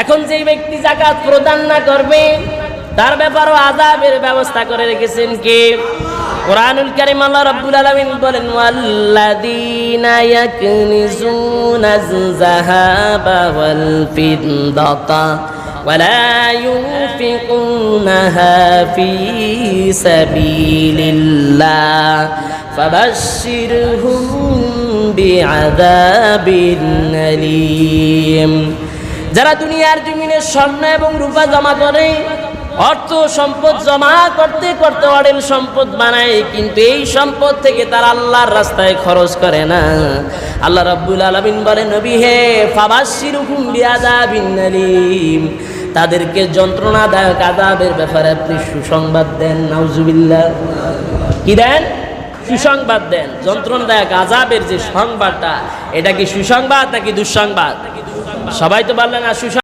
এখন যে ব্যক্তি যাকাত প্রদান না করবে তার ব্যাপারেও আযাবের ব্যবস্থা করে রেখেছেন কে? কুরআনুল কারীম আল্লাহ রাব্বুল আলামিন বলেন, ওয়াল্লাযীনা ইয়াকনিজুনাজ যাহাবা ওয়াল ফিদ্দাতা ওয়ালা ইউনফিকুনাহা ফী সাবিলিল্লাহ ফাবাশশিরহুম বিআযাবিন আলীম। যারা দুনিয়ার জমিনে স্বর্ণ এবং রূপা জমা করে, অর্থ সম্পদ জমা করতে করতে অঢেল সম্পদ বানায়, কিন্তু এই সম্পদ থেকে তারা আল্লাহর রাস্তায় খরচ করে না। আল্লাহ রাব্বুল আলামিন বলেন, নবী হে, ফাবাশশিরহুম বিআযাবিন আলীম, তাদেরকে যন্ত্রণাদায়ক আযাবের ব্যাপারে আপনি সুসংবাদ দেন। নাউজুবিল্লাহ। কি দেন? সুসংবাদ দেন। যন্ত্রণাদায়ক আযাবের যে সংবাদটা, এটা কি সুসংবাদ নাকি দুঃসংবাদ? সবাই তো বললেন না সুসংবাদ।